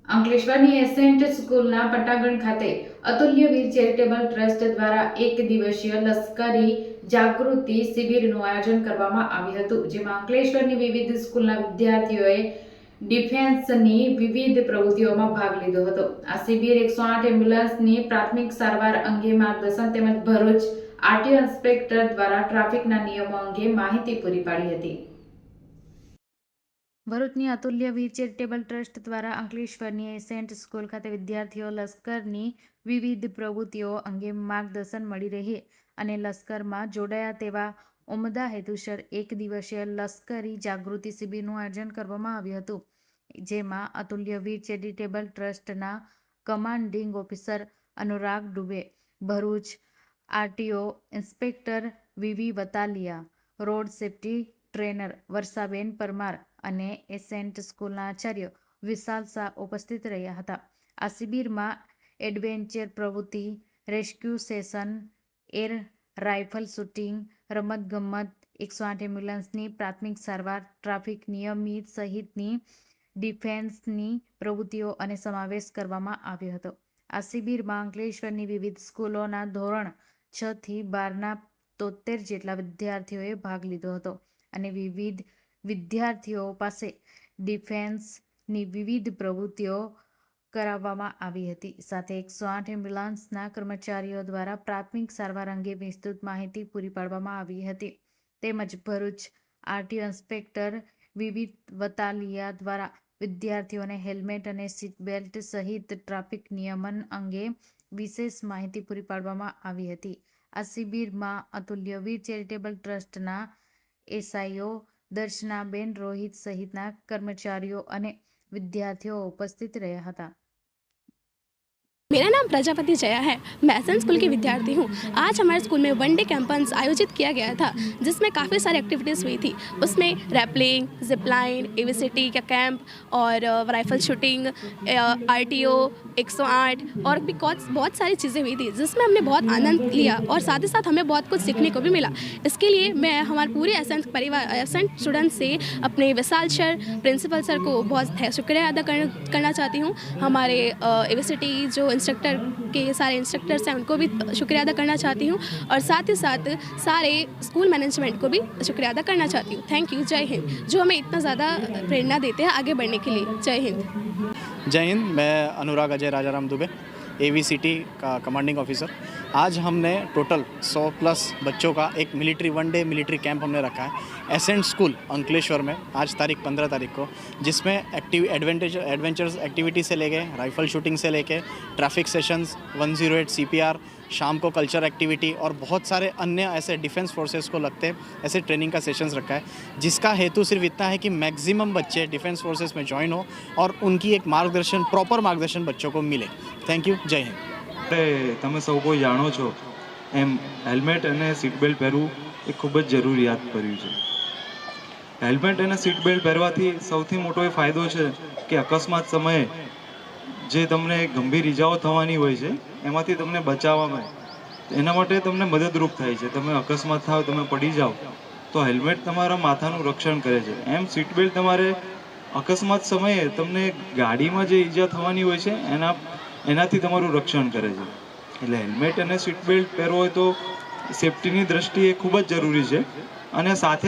અંકલેશ્વરની ascent સ્કૂલના પટાગણ ખાતે અતુલ્ય Veer charitable trust દ્વારા એક દિવસીય લશ્કરી જાગૃતિ શિબિરનું આયોજન કરવામાં આવ્યું હતું, જેમાં અંકલેશ્વરની વિવિધ સ્કૂલના વિદ્યાર્થીઓએ ડિફેન્સની વિવિધ પ્રવૃત્તિઓમાં ભાગ લીધો હતો. આ શિબિર 108 એમ્બ્યુલન્સની પ્રાથમિક સારવાર અંગે માર્ગદર્શન તેમજ ભરૂચ આરટીઓ ઇન્સ્પેક્ટર દ્વારા ટ્રાફિકના નિયમો અંગે માહિતી પૂરી પાડી હતી. ભરૂચની અતુલ્ય વીર ચેરિટેબલ ટ્રસ્ટ દ્વારા અંકલેશ્વરની એસેન્ટ સ્કૂલ ખાતે વિદ્યાર્થીઓ લશ્કરની વિવિધ પ્રવૃત્તિઓ અંગે માર્ગદર્શન મળી રહે અને લશ્કરમાં જોડાયા તેવા ઉમદા હેતુસર એક દિવસીય લશ્કરી જાગૃતિ શિબિરનું આયોજન કરવામાં આવ્યું હતું, જેમાં અતુલ્ય વીર ચેરિટેબલ ટ્રસ્ટના commanding officer Anurag Dubey, Bharuch RTO inspector VV Vataliya, road safety trainer Varshaben Parmar અને એસેન્ટ સ્કૂલના આચાર્ય વિશાલ શાહ ઉપસ્થિત રહ્યા હતા. આ શિબિરમાં એડવેન્ચર પ્રવૃત્તિ, rescue session, air rifle shooting, રમતગમત, 108 એમ્બ્યુલન્સની પ્રાથમિક સારવાર, ટ્રાફિક નિયમિત સહિતની ડિફેન્સની પ્રવૃત્તિઓ અને સમાવેશ કરવામાં આવ્યો હતો. આ શિબિરમાં અંકલેશ્વરની વિવિધ સ્કૂલોના ધોરણ 6 થી 12ના 73 જેટલા વિદ્યાર્થીઓએ ભાગ લીધો હતો અને વિવિધ વિદ્યાર્થીઓ પાસે ડિફેન્સની વિવિધ પ્રવૃત્તિઓ કરાવવામાં આવી હતી. સાથે 108 એમ્બ્યુલન્સના કર્મચારીઓ દ્વારા પ્રાથમિક સારવાર અંગે વિસ્તૃત માહિતી પૂરી પાડવામાં આવી હતી. તેમજ Bharuch RTO inspector VV Vataliya દ્વારા વિદ્યાર્થીઓને હેલ્મેટ અને સીટ બેલ્ટ સહિત ટ્રાફિક નિયમન અંગે વિશેષ માહિતી પૂરી પાડવામાં આવી હતી. આ શિબિરમાં અતુલ્ય વીર ચેરિટેબલ ટ્રસ્ટના એસઆઈઓ દર્શનાબેન રોહિત સહિતના કર્मचारियों અને વિદ્યાર્થીઓ ઉપસ્થિત રહ્યા હતા. मेरा नाम प्रजापति जया है। मैं एसएन स्कूल की विद्यार्थी हूँ। आज हमारे स्कूल में वन डे कैंपस आयोजित किया गया था, जिसमें काफ़ी सारी एक्टिविटीज़ हुई थी। उसमें रैपलिंग, जिपलाइन, एवीसीटी का कैंप और राइफल शूटिंग, आरटीओ, 108 और भी बहुत सारी चीज़ें हुई थी, जिसमें हमने बहुत आनंद लिया और साथ ही साथ हमें बहुत कुछ सीखने को भी मिला। इसके लिए मैं हमारे पूरे एसएन स्टूडेंट से अपने विशाल सर, प्रिंसिपल सर को बहुत शुक्रिया अदा करना चाहती हूँ। हमारे एवीसीटी जो इंस्ट्रक्टर के सारे इंस्ट्रक्टर्स हैं उनको भी शुक्रिया अदा करना चाहती हूँ और साथ ही साथ सारे स्कूल मैनेजमेंट को भी शुक्रिया अदा करना चाहती हूँ। Thank you. जय हिंद। जो हमें इतना ज़्यादा प्रेरणा देते हैं आगे बढ़ने के लिए। जय हिंद। जय हिंद। मैं अनुराग अजय राजाराम दुबे, एवीसीटी का कमांडिंग ऑफिसर। आज हमने टोटल 100+ बच्चों का एक वन डे मिलिट्री कैंप हमने रखा है एसेंट स्कूल अंकलेश्वर में, आज तारीख 15 तारीख को, जिसमें एडवेंचर्स एक्टिविटी से लेके राइफल शूटिंग से लेके ट्रैफिक सेशंस, 108 सीपीआर, शाम को कल्चर एक्टिविटी और बहुत सारे अन्य ऐसे डिफेंस फोर्सेस को लगते ऐसे ट्रेनिंग का सेशंस रखा है, जिसका हेतु सिर्फ इतना है कि मैक्सिमम बच्चे डिफेंस फोर्सेस में ज्वाइन हो और उनकी एक प्रॉपर मार्गदर्शन बच्चों को मिले। Thank you. जय हिंद। તમે સૌ કોઈ જાણો છો એમ હેલ્મેટ અને સીટ બેલ્ટ પહેરવું એ ખૂબ જ જરૂરિયાત પડ્યું છે. હેલ્મેટ અને સીટ બેલ્ટ પહેરવાથી સૌથી મોટો એ ફાયદો છે કે અકસ્માત સમયે જે તમને ગંભીર ઇજાઓ થવાની હોય છે એમાંથી તમને બચાવવામાં એના માટે તમને મદદરૂપ થાય છે. તમે અકસ્માત થાવ, તમે પડી જાઓ તો હેલ્મેટ તમારા માથાનું રક્ષણ કરે છે. એમ સીટ બેલ્ટ તમારે અકસ્માત સમયે તમને ગાડીમાં જે ઈજા થવાની હોય છે એનાથી તમારું રક્ષણ કરે છે. એટલે હેલ્મેટ અને સીટ બેલ્ટ પહેરવો હોય તો સેફટીની દ્રષ્ટિએ ખૂબ જ જરૂરી છે અને સાથે